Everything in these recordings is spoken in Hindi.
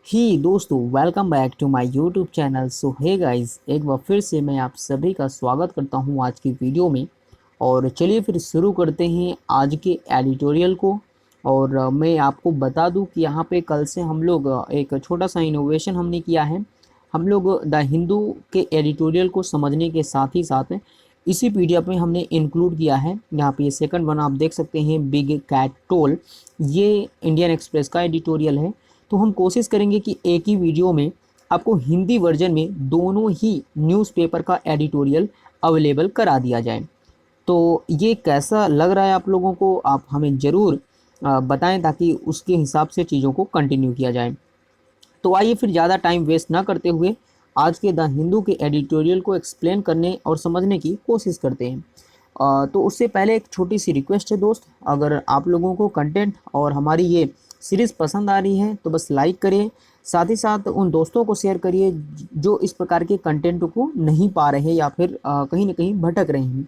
ही दोस्तों, welcome back to my YouTube channel. So hey guys, एक बार फिर से मैं आप सभी का स्वागत करता हूं आज की वीडियो में। और चलिए फिर शुरू करते हैं आज के एडिटोरियल को। और मैं आपको बता दूं कि यहाँ पे कल से हम लोग एक छोटा सा इनोवेशन हमने किया है। हम लोग द हिंदू के एडिटोरियल को समझने के साथ ही साथ इसी पीडीएफ में हमने इंक्लूड किया है। यहाँ पे ये सेकंड वन आप देख सकते हैं, बिग कैट टोल। ये इंडियन एक्सप्रेस का एडिटोरियल है। तो हम कोशिश करेंगे कि एक ही वीडियो में आपको हिंदी वर्जन में दोनों ही न्यूज़पेपर का एडिटोरियल अवेलेबल करा दिया जाए। तो ये कैसा लग रहा है आप लोगों को, आप हमें ज़रूर बताएं ताकि उसके हिसाब से चीज़ों को कंटिन्यू किया जाए। तो आइए फिर ज़्यादा टाइम वेस्ट ना करते हुए आज के द हिंदू के एडिटोरियल को एक्सप्लेन करने और समझने की कोशिश करते हैं। तो उससे पहले एक छोटी सी रिक्वेस्ट है दोस्त, अगर आप लोगों को कंटेंट और हमारी ये सीरीज़ पसंद आ रही है तो बस लाइक करिए, साथ ही साथ उन दोस्तों को शेयर करिए जो इस प्रकार के कंटेंट को नहीं पा रहे या फिर कहीं ना कहीं भटक रहे हैं।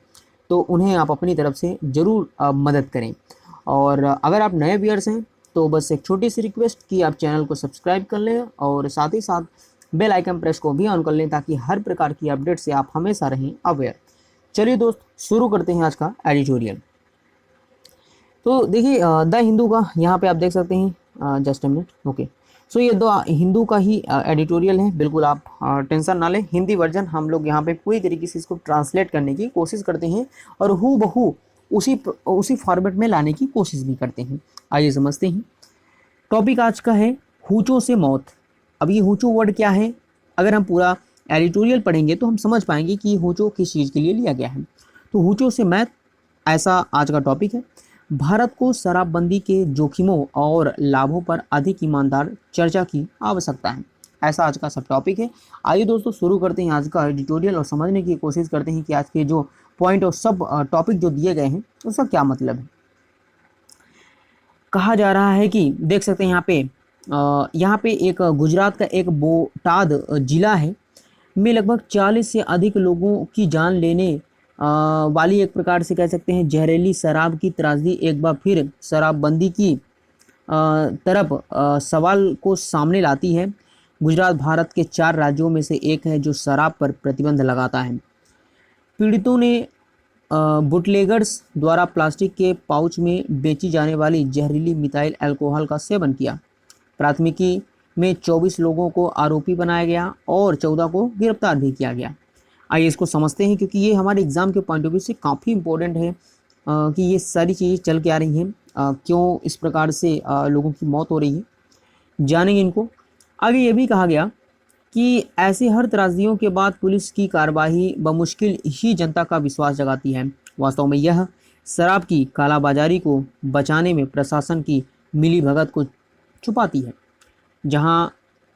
तो उन्हें आप अपनी तरफ से ज़रूर मदद करें। और अगर आप नए व्यूअर्स हैं तो बस एक छोटी सी रिक्वेस्ट कि आप चैनल को सब्सक्राइब कर लें और साथ ही साथ बेल आइकन प्रेस को भी ऑन कर लें ताकि हर प्रकार की अपडेट से आप हमेशा रहें अवेयर। चलिए दोस्त, शुरू करते हैं आज का एडिटोरियल। तो देखिए, द हिंदू का यहाँ पे आप देख सकते हैं, जस्ट अ मिनट। ओके, सो ये द हिंदू का ही एडिटोरियल है। बिल्कुल आप टेंशन ना लें, हिंदी वर्जन हम लोग यहाँ पे पूरी तरीके से इसको ट्रांसलेट करने की कोशिश करते हैं और हू बहू उसी फॉर्मेट में लाने की कोशिश भी करते हैं। आइए समझते हैं। टॉपिक आज का है हूचों से मौत। अब ये हूचो वर्ड क्या है, अगर हम पूरा एडिटोरियल पढ़ेंगे तो हम समझ पाएंगे कि हूचो किस चीज़ के लिए लिया गया है। तो हूचो से मैथ, ऐसा आज का टॉपिक है। भारत को शराबबंदी के जोखिमों और लाभों पर अधिक ईमानदार चर्चा की आवश्यकता है, ऐसा आज का सब टॉपिक है। आइए दोस्तों, शुरू करते हैं आज का एडिटोरियल और समझने की कोशिश करते हैं कि आज के जो पॉइंट और सब टॉपिक जो दिए गए हैं उसका क्या मतलब है। कहा जा रहा है कि देख सकते हैं यहाँ पे एक गुजरात का एक बोटाद जिला है में लगभग 40 से अधिक लोगों की जान लेने वाली एक प्रकार से कह सकते हैं जहरीली शराब की त्रासदी एक बार फिर शराबबंदी की तरफ सवाल को सामने लाती है। गुजरात भारत के 4 राज्यों में से एक है जो शराब पर प्रतिबंध लगाता है। पीड़ितों ने बुटलेगर्स द्वारा प्लास्टिक के पाउच में बेची जाने वाली जहरीली मिथाइल अल्कोहल का सेवन किया। प्राथमिकी में 24 लोगों को आरोपी बनाया गया और 14 को गिरफ्तार भी किया गया। आइए इसको समझते हैं, क्योंकि ये हमारे एग्ज़ाम के पॉइंट ऑफ व्यू से काफ़ी इंपॉर्टेंट है कि ये सारी चीज़ें चल के आ रही हैं, क्यों इस प्रकार से लोगों की मौत हो रही है, जानेंगे इनको। आगे ये भी कहा गया कि ऐसे हर त्रासदियों के बाद पुलिस की कार्रवाई बमुश्किल ही जनता का विश्वास जगाती है। वास्तव में यह शराब की कालाबाजारी को बचाने में प्रशासन की मिलीभगत को छुपाती है। जहां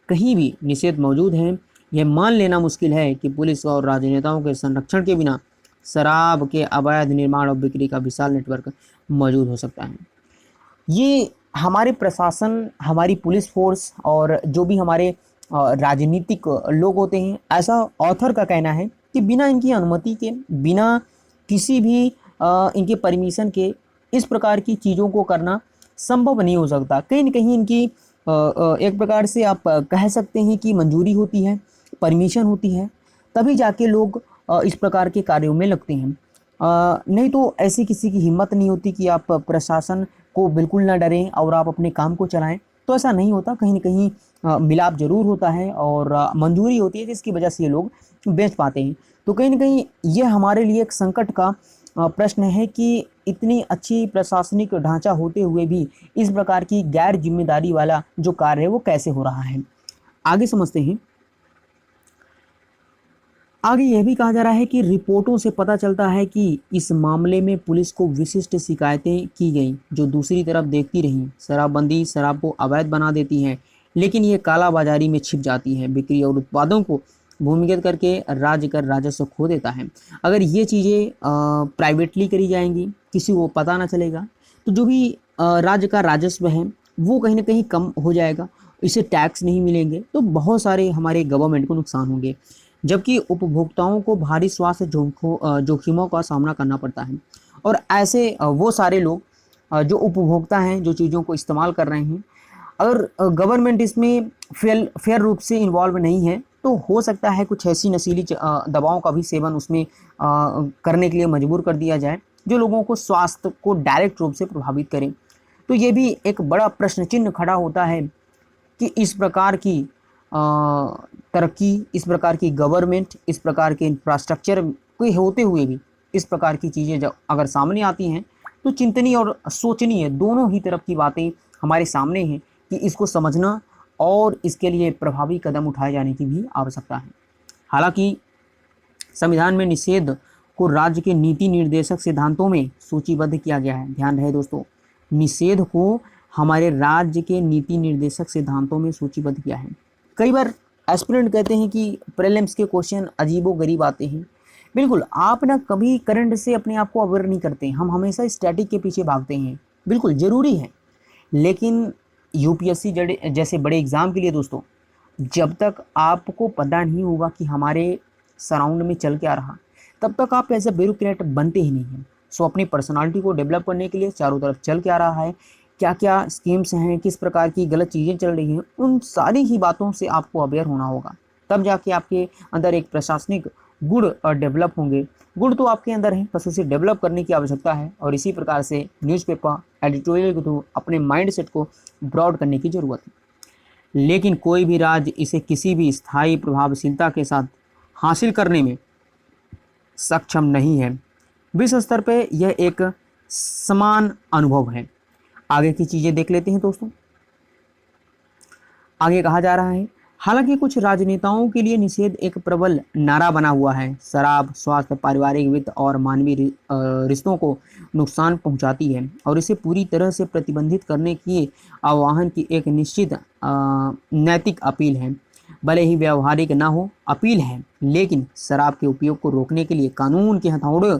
कहीं भी निषेध मौजूद है, यह मान लेना मुश्किल है कि पुलिस और राजनेताओं के संरक्षण के बिना शराब के अवैध निर्माण और बिक्री का विशाल नेटवर्क मौजूद हो सकता है। ये हमारे प्रशासन, हमारी पुलिस फोर्स और जो भी हमारे राजनीतिक लोग होते हैं, ऐसा ऑथर का कहना है कि बिना इनकी अनुमति के, बिना किसी भी इनके परमिशन के इस प्रकार की चीज़ों को करना संभव नहीं हो सकता। कहीं न कहीं इनकी एक प्रकार से आप कह सकते हैं कि मंजूरी होती है, परमिशन होती है, तभी जाके लोग इस प्रकार के कार्यों में लगते हैं। नहीं तो ऐसी किसी की हिम्मत नहीं होती कि आप प्रशासन को बिल्कुल ना डरें और आप अपने काम को चलाएं। तो ऐसा नहीं होता, कहीं ना कहीं मिलाप जरूर होता है और मंजूरी होती है जिसकी वजह से ये लोग बेच पाते हैं। तो कहीं ना कहीं ये हमारे लिए एक संकट का प्रश्न है कि इतनी अच्छी प्रशासनिक ढांचा होते हुए भी इस प्रकार की गैर जिम्मेदारी वाला जो कार्य है वो कैसे हो रहा है। आगे समझते हैं। आगे यह भी कहा जा रहा है कि रिपोर्टों से पता चलता है कि इस मामले में पुलिस को विशिष्ट शिकायतें की गई जो दूसरी तरफ देखती रहीं। शराबबंदी शराब को अवैध बना देती है, लेकिन ये कालाबाजारी में छिप जाती है, बिक्री और उत्पादों को भूमिगत करके राज्य कर राजस्व खो देता है। अगर ये चीज़ें प्राइवेटली करी जाएंगी, किसी को पता ना चलेगा, तो जो भी राज्य का राजस्व है वो कहीं ना कहीं कम हो जाएगा, इसे टैक्स नहीं मिलेंगे, तो बहुत सारे हमारे गवर्नमेंट को नुकसान होंगे, जबकि उपभोक्ताओं को भारी स्वास्थ्य जोखिमों का सामना करना पड़ता है। और ऐसे वो सारे लोग जो उपभोक्ता हैं, जो चीज़ों को इस्तेमाल कर रहे हैं, अगर गवर्नमेंट इसमें फेयर रूप से इन्वॉल्व नहीं है तो हो सकता है कुछ ऐसी नशीली दवाओं का भी सेवन उसमें करने के लिए मजबूर कर दिया जाए जो लोगों को स्वास्थ्य को डायरेक्ट रूप से प्रभावित करे। तो ये भी एक बड़ा प्रश्न चिन्ह खड़ा होता है कि इस प्रकार की तरक्की, इस प्रकार की गवर्नमेंट, इस प्रकार के इंफ्रास्ट्रक्चर के होते हुए भी इस प्रकार की चीज़ें जब अगर सामने आती हैं तो चिंतनीय और सोचनीय दोनों ही तरफ की बातें हमारे सामने हैं कि इसको समझना और इसके लिए प्रभावी कदम उठाए जाने की भी आवश्यकता है। हालांकि संविधान में निषेध को राज्य के नीति निर्देशक सिद्धांतों में सूचीबद्ध किया गया है। ध्यान रहे दोस्तों, निषेध को हमारे राज्य के नीति निर्देशक सिद्धांतों में सूचीबद्ध किया है। कई बार एस्पिरेंट कहते हैं कि प्रीलिम्स के क्वेश्चन अजीबोगरीब आते हैं। बिल्कुल, आप ना कभी करंट से अपने आप को अवेयर नहीं करते, हम हमेशा स्टैटिक के पीछे भागते हैं। बिल्कुल ज़रूरी है, लेकिन यूपीएससी जैसे बड़े एग्ज़ाम के लिए दोस्तों, जब तक आपको पता नहीं होगा कि हमारे सराउंड में चल क्या रहा, तब तक आप एज ए ब्यूरोक्रेट बनते ही नहीं हैं। सो अपनी पर्सनालिटी को डेवलप करने के लिए चारों तरफ चल क्या रहा है, क्या क्या स्कीम्स हैं, किस प्रकार की गलत चीज़ें चल रही हैं, उन सारी ही बातों से आपको अवेयर होना होगा। तब जाके आपके अंदर एक प्रशासनिक गुण डेवलप होंगे। गुण तो आपके अंदर है, बस उसे डेवलप करने की आवश्यकता है। और इसी प्रकार से न्यूज़पेपर एडिटोरियल के थ्रू अपने माइंडसेट को ब्रॉड करने की ज़रूरत है। लेकिन कोई भी राज्य इसे किसी भी स्थायी प्रभावशीलता के साथ हासिल करने में सक्षम नहीं है। विश्व स्तर पे यह एक समान अनुभव है। आगे की चीज़ें देख लेते हैं दोस्तों। आगे कहा जा रहा है, हालांकि कुछ राजनेताओं के लिए निषेध एक प्रबल नारा बना हुआ है। शराब स्वास्थ्य, पारिवारिक, वित्त और मानवीय रिश्तों को नुकसान पहुंचाती है और इसे पूरी तरह से प्रतिबंधित करने की आह्वान की एक निश्चित नैतिक अपील है। भले ही व्यवहारिक ना हो, अपील है, लेकिन शराब के उपयोग को रोकने के लिए कानून के हथौड़े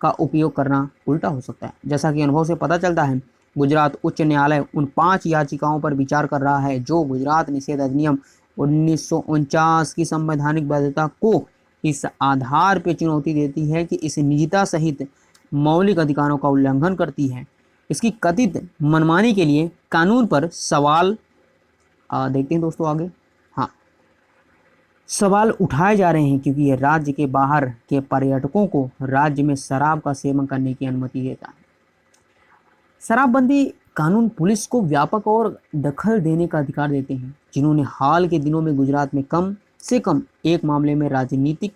का उपयोग करना उल्टा हो सकता है। जैसा कि अनुभव से पता चलता है, गुजरात उच्च न्यायालय उन 5 याचिकाओं पर विचार कर रहा है जो गुजरात निषेध अधिनियम 1949 की संवैधानिक वैधता को इस आधार पर चुनौती देती है कि इस निजता सहित मौलिक अधिकारों का उल्लंघन करती है। इसकी कथित मनमानी के लिए कानून पर सवाल देखते हैं दोस्तों आगे। हाँ, सवाल उठाए जा रहे हैं क्योंकि यह राज्य के बाहर के पर्यटकों को राज्य में शराब का सेवन करने की अनुमति देता है। शराबबंदी कानून पुलिस को व्यापक और दखल देने का अधिकार देते हैं, जिन्होंने हाल के दिनों में गुजरात में कम से कम एक मामले में राजनीतिक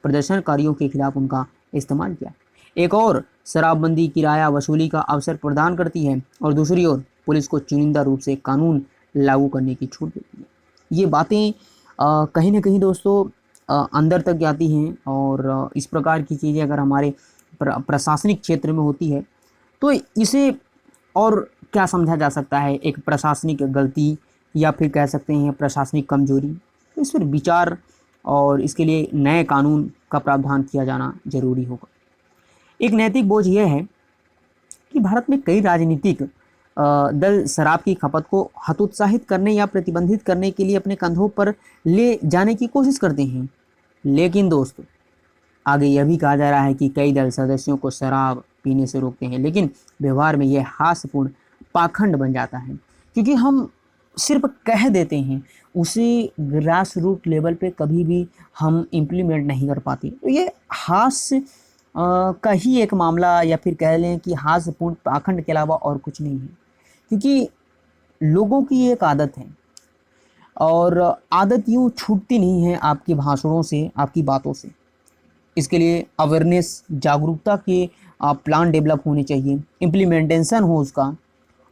प्रदर्शनकारियों के खिलाफ उनका इस्तेमाल किया। एक और शराबबंदी किराया वसूली का अवसर प्रदान करती है और दूसरी ओर पुलिस को चुनिंदा रूप से कानून लागू करने की छूट देती है। ये बातें कहीं ना कहीं दोस्तों अंदर तक जाती हैं और इस प्रकार की चीज़ें अगर हमारे प्रशासनिक क्षेत्र में होती है तो इसे और क्या समझा जा सकता है, एक प्रशासनिक गलती या फिर कह सकते हैं प्रशासनिक कमजोरी। तो इस पर विचार और इसके लिए नए कानून का प्रावधान किया जाना जरूरी होगा। एक नैतिक बोझ यह है कि भारत में कई राजनीतिक दल शराब की खपत को हतोत्साहित करने या प्रतिबंधित करने के लिए अपने कंधों पर ले जाने की कोशिश करते हैं। लेकिन दोस्तों आगे यह भी कहा जा रहा है कि कई दल सदस्यों को शराब पीने से रोकते हैं, लेकिन व्यवहार में यह हास्यपूर्ण पाखंड बन जाता है क्योंकि हम सिर्फ कह देते हैं, उसे ग्रास रूट लेवल पे कभी भी हम इम्प्लीमेंट नहीं कर पाते। तो ये हास्य का ही एक मामला या फिर कह लें कि हास्यपूर्ण पाखंड के अलावा और कुछ नहीं है, क्योंकि लोगों की एक आदत है और आदत यूँ छूटती नहीं है आपके भाषणों से, आपकी बातों से। इसके लिए अवेयरनेस, जागरूकता के प्लान डेवलप होने चाहिए, इम्प्लीमेंटेशन हो उसका,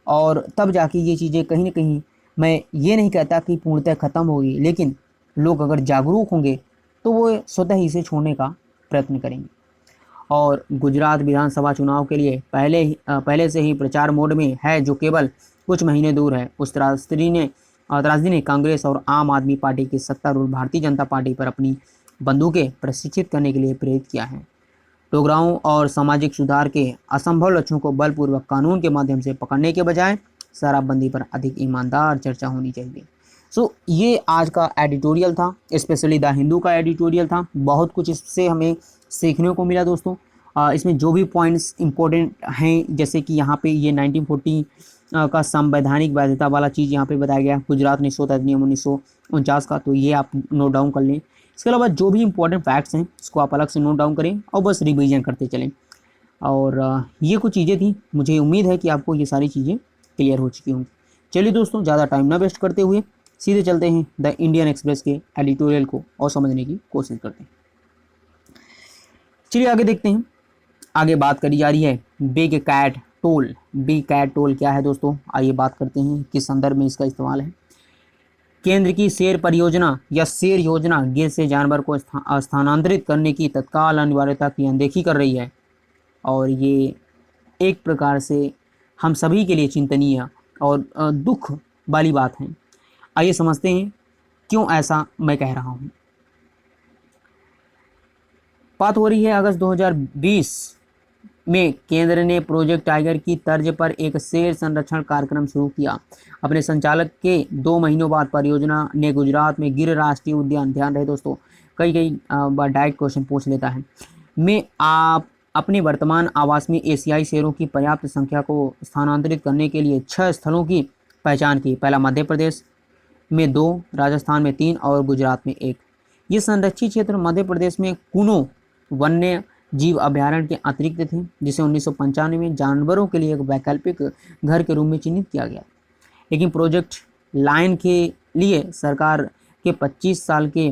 और तब जाके ये चीज़ें कहीं ना कहीं, मैं ये नहीं कहता कि पूर्णतः ख़त्म होगी, लेकिन लोग अगर जागरूक होंगे तो वो स्वतः ही इसे छोड़ने का प्रयत्न करेंगे। और गुजरात विधानसभा चुनाव के लिए पहले से ही प्रचार मोड में है, जो केवल कुछ महीने दूर है। उस त्रासदी ने कांग्रेस और आम आदमी पार्टी की सत्तारूढ़ भारतीय जनता पार्टी पर अपनी बंदूकें प्रशिक्षित करने के लिए प्रेरित किया है। टोकराओं और सामाजिक सुधार के असंभव लक्ष्यों को बलपूर्वक कानून के माध्यम से पकड़ने के बजाय शराबबंदी पर अधिक ईमानदार चर्चा होनी चाहिए। ये आज का एडिटोरियल था, स्पेशली द हिंदू का एडिटोरियल था। बहुत कुछ इससे हमें सीखने को मिला दोस्तों। इसमें जो भी पॉइंट्स इम्पोर्टेंट हैं, जैसे कि यहाँ पे ये 1940 का संवैधानिक वैधता वाला चीज़ यहाँ पे बताया गया। गुजरात निषोध अधिनियम 1949 का, तो ये आप नोट डाउन कर लें। इसके अलावा जो भी इंपॉर्टेंट फैक्ट्स हैं इसको आप अलग से नोट डाउन करें और बस रिवीजन करते चलें। और ये कुछ चीज़ें थी, मुझे उम्मीद है कि आपको ये सारी चीज़ें क्लियर हो चुकी होंगी। चलिए दोस्तों, ज़्यादा टाइम ना वेस्ट करते हुए सीधे चलते हैं द इंडियन एक्सप्रेस के एडिटोरियल को और समझने की कोशिश करते हैं। चलिए आगे देखते हैं। आगे बात करी जा रही है big cat toll. Big cat toll क्या है दोस्तों, आइए बात करते हैं किस संदर्भ में इसका इस्तेमाल है। केंद्र की शेर परियोजना या शेर योजना गिर से जानवर को स्थानांतरित करने की तत्काल अनिवार्यता की अनदेखी कर रही है और ये एक प्रकार से हम सभी के लिए चिंतनीय और दुख वाली बात है। आइए समझते हैं क्यों ऐसा मैं कह रहा हूँ। बात हो रही है अगस्त 2020 में केंद्र ने प्रोजेक्ट टाइगर की तर्ज पर एक शेर संरक्षण कार्यक्रम शुरू किया। अपने संचालक के 2 महीनों बाद परियोजना ने गुजरात में गिर राष्ट्रीय उद्यान, ध्यान रहे दोस्तों, कई बार डायरेक्ट क्वेश्चन पूछ लेता है, में आप अपने वर्तमान आवास में एशियाई शेरों की पर्याप्त संख्या को स्थानांतरित करने के लिए 6 स्थलों की पहचान की। पहला मध्य प्रदेश में 2, राजस्थान में 3 और गुजरात में 1। ये संरक्षित क्षेत्र मध्य प्रदेश में कुनो वन्य जीव अभ्यारण्य के अतिरिक्त थे, जिसे 1995 में जानवरों के लिए एक वैकल्पिक घर के रूप में चिन्हित किया गया। लेकिन प्रोजेक्ट लायन के लिए सरकार के 25 साल के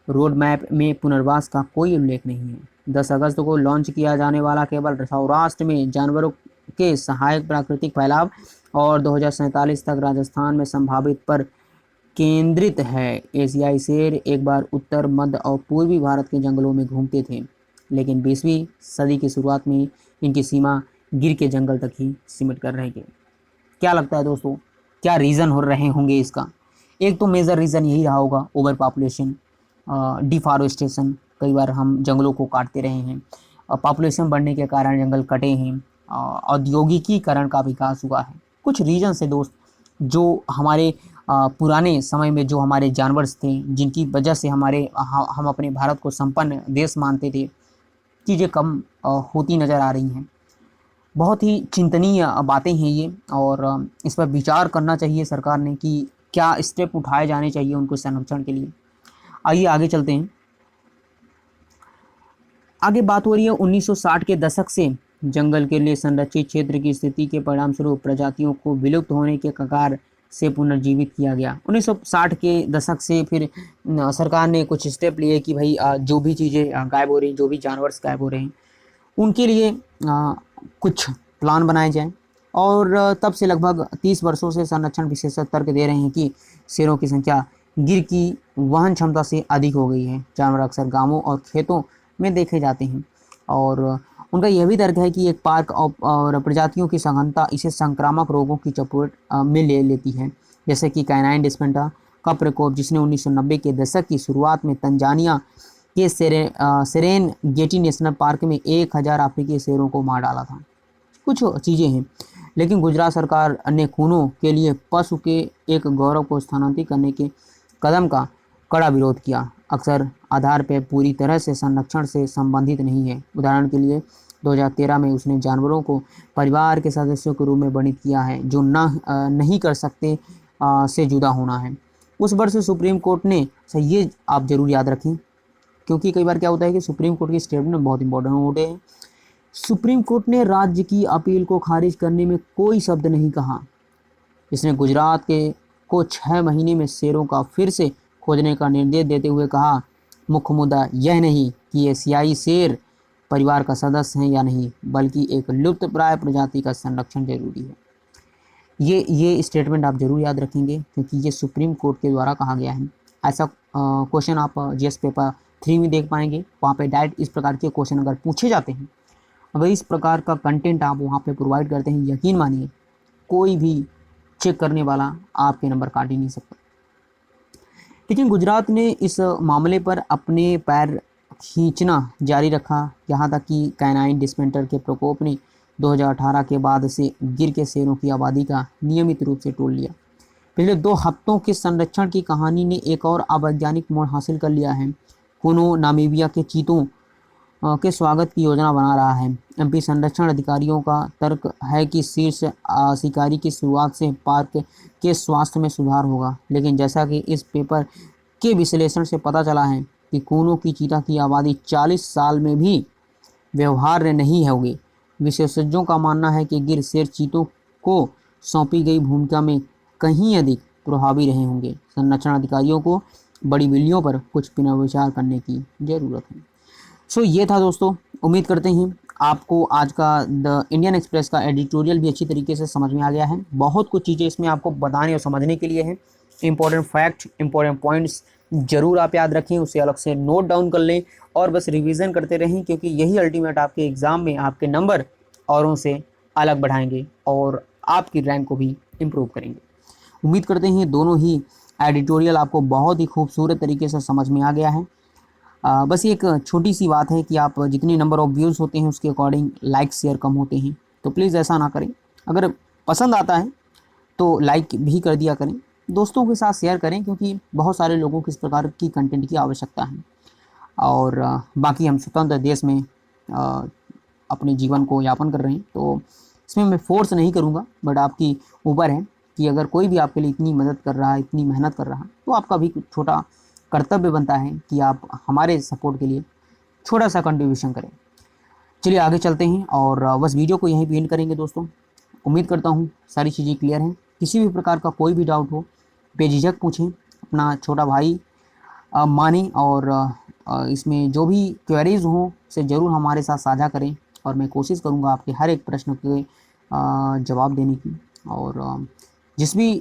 रोड मैप में पुनर्वास का कोई उल्लेख नहीं है। 10 अगस्त को लॉन्च किया जाने वाला केवल सौराष्ट्र में जानवरों के सहायक प्राकृतिक फैलाव और 2047 तक राजस्थान में संभावित पर केंद्रित है। एशियाई शेर एक बार उत्तर, मध्य और पूर्वी भारत के जंगलों में घूमते थे, लेकिन 20वीं सदी की शुरुआत में इनकी सीमा गिर के जंगल तक ही सिमट कर रह गई। क्या लगता है दोस्तों, क्या रीज़न हो रहे होंगे इसका? एक तो मेजर रीज़न यही रहा होगा, ओवर पॉपुलेशन, डिफॉरेस्टेशन। कई बार हम जंगलों को काटते रहे हैं, पॉपुलेशन बढ़ने के कारण जंगल कटे हैं, औद्योगिकीकरण का विकास हुआ है। कुछ रीजन से दोस्त, जो हमारे पुराने समय में जो हमारे जानवर थे, जिनकी वजह से हम अपने भारत को संपन्न देश मानते थे, चीज़ें कम होती नज़र आ रही हैं। बहुत ही चिंतनीय बातें हैं ये, और इस पर विचार करना चाहिए सरकार ने कि क्या स्टेप उठाए जाने चाहिए उनको संरक्षण के लिए। आइए आगे चलते हैं। आगे बात हो रही है 1960 के दशक से जंगल के लिए संरक्षित क्षेत्र की स्थिति के परिणामस्वरूप प्रजातियों को विलुप्त होने के कगार से पुनर्जीवित किया गया। 1960 के दशक से फिर सरकार ने कुछ स्टेप लिए कि भाई जो भी चीज़ें गायब हो रही, जो भी जानवर गायब हो रहे हैं, उनके लिए कुछ प्लान बनाए जाएं। और तब से लगभग 30 वर्षों से संरक्षण विशेषज्ञ तर्क दे रहे हैं कि शेरों की संख्या गिर की वहन क्षमता से अधिक हो गई है। जानवर अक्सर गांवों और खेतों में देखे जाते हैं, और उनका यह भी तर्क है कि एक पार्क और प्रजातियों की सघनता इसे संक्रामक रोगों की चपेट में ले लेती है, जैसे कि कैनाइन डिस्पेंटा का प्रकोप, जिसने 1990 के दशक की शुरुआत में तंजानिया के सेरेन गेटी नेशनल पार्क में 1000 अफ्रीकी शेरों को मार डाला था। कुछ चीज़ें हैं, लेकिन गुजरात सरकार ने खूनों के लिए पशु के एक गौरव को स्थानांतरित करने के कदम का कड़ा विरोध किया, अक्सर आधार पर पूरी तरह से संरक्षण से संबंधित नहीं है। उदाहरण के लिए 2013 में उसने जानवरों को परिवार के सदस्यों के रूप में वर्णित किया है, जो नहीं कर सकते से जुदा होना है। उस वर्ष सुप्रीम कोर्ट ने, ये आप जरूर याद रखें, क्योंकि कई बार क्या होता है कि सुप्रीम कोर्ट की स्टेटमेंट बहुत इंपॉर्टेंट होते हैं। सुप्रीम कोर्ट ने राज्य की अपील को खारिज करने में कोई शब्द नहीं कहा। इसने गुजरात को 6 महीने में शेरों का फिर से खोजने का निर्देश देते हुए कहा, मुख्य मुद्दा यह नहीं कि एशियाई शेर परिवार का सदस्य हैं या नहीं, बल्कि एक लुप्तप्राय प्रजाति का संरक्षण जरूरी है। ये स्टेटमेंट आप जरूर याद रखेंगे, क्योंकि ये सुप्रीम कोर्ट के द्वारा कहा गया है। ऐसा क्वेश्चन आप जीएस पेपर 3 में देख पाएंगे। वहाँ पे डायरेक्ट इस प्रकार के क्वेश्चन अगर पूछे जाते हैं, अगर इस प्रकार का कंटेंट आप वहाँ पे प्रोवाइड करते हैं, यकीन मानिए कोई भी चेक करने वाला आपके नंबर काट ही नहीं सकता। लेकिन गुजरात ने इस मामले पर अपने पैर खींचना जारी रखा, यहाँ तक कि कैनाइन डिस्पेंटर के प्रकोप ने 2018 के बाद से गिर के शेरों की आबादी का नियमित रूप से तोड़ लिया। पिछले 2 हफ्तों के संरक्षण की कहानी ने एक और अवैज्ञानिक मोड़ हासिल कर लिया है। कुनो नामीबिया के चीतों के स्वागत की योजना बना रहा है। एमपी संरक्षण अधिकारियों का तर्क है कि शीर्ष शिकारी की शुरुआत से पार्क के स्वास्थ्य में सुधार होगा, लेकिन जैसा कि इस पेपर के विश्लेषण से पता चला है कि कूनों की चीता की आबादी 40 साल में भी व्यवहार्य नहीं होगी। विशेषज्ञों का मानना है कि गिर शेर चीतों को सौंपी गई भूमिका में कहीं अधिक प्रभावी रहे होंगे। संरक्षण अधिकारियों को बड़ी बिल्लियों पर कुछ पुनर्विचार करने की जरूरत है। सो ये था दोस्तों, उम्मीद करते हैं आपको आज का द इंडियन एक्सप्रेस का एडिटोरियल भी अच्छी तरीके से समझ में आ गया है। बहुत कुछ चीज़ें इसमें आपको बताने और समझने के लिए हैं। इंपॉर्टेंट फैक्ट, इंपॉर्टेंट पॉइंट्स जरूर आप याद रखें, उसे अलग से नोट डाउन कर लें और बस रिवीजन करते रहें, क्योंकि यही अल्टीमेट आपके एग्ज़ाम में आपके नंबर औरों से अलग बढ़ाएंगे और आपकी रैंक को भी इम्प्रूव करेंगे। उम्मीद करते हैं दोनों ही एडिटोरियल आपको बहुत ही खूबसूरत तरीके से समझ में आ गया है। बस एक छोटी सी बात है कि आप जितने नंबर ऑफ व्यूज़ होते हैं उसके अकॉर्डिंग लाइक शेयर कम होते हैं, तो प्लीज़ ऐसा ना करें। अगर पसंद आता है तो लाइक भी कर दिया करें, दोस्तों के साथ शेयर करें, क्योंकि बहुत सारे लोगों को इस प्रकार की कंटेंट की आवश्यकता है। और बाकी हम स्वतंत्र देश में अपने जीवन को यापन कर रहे हैं, तो इसमें मैं फोर्स नहीं करूँगा, बट आपकी ऊपर है कि अगर कोई भी आपके लिए इतनी मदद कर रहा है, इतनी मेहनत कर रहा है, तो आपका भी छोटा कर्तव्य बनता है कि आप हमारे सपोर्ट के लिए छोटा सा कंट्रीब्यूशन करें। चलिए आगे चलते हैं और बस वीडियो को यहीं पे एंड करेंगे दोस्तों। उम्मीद करता हूँ सारी चीज़ें क्लियर हैं। किसी भी प्रकार का कोई भी डाउट हो बेझिझक पूछें, अपना छोटा भाई माने, और इसमें जो भी क्वेरीज हों उसे ज़रूर हमारे साथ साझा करें, और मैं कोशिश करूँगा आपके हर एक प्रश्न के जवाब देने की। और जिस भी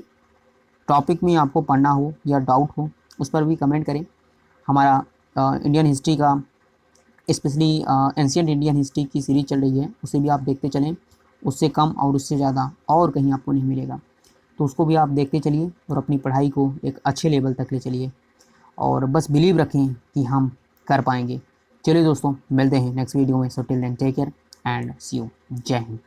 टॉपिक में आपको पढ़ना हो या डाउट हो उस पर भी कमेंट करें। हमारा इंडियन हिस्ट्री का, स्पेशली एंशियंट इंडियन हिस्ट्री की सीरीज चल रही है, उसे भी आप देखते चलें। उससे कम और उससे ज़्यादा और कहीं आपको नहीं मिलेगा, तो उसको भी आप देखते चलिए और अपनी पढ़ाई को एक अच्छे लेवल तक ले चलिए, और बस बिलीव रखें कि हम कर पाएंगे। चलिए दोस्तों, मिलते हैं नेक्स्ट वीडियो में। So till then take care and see you. Jai Hind.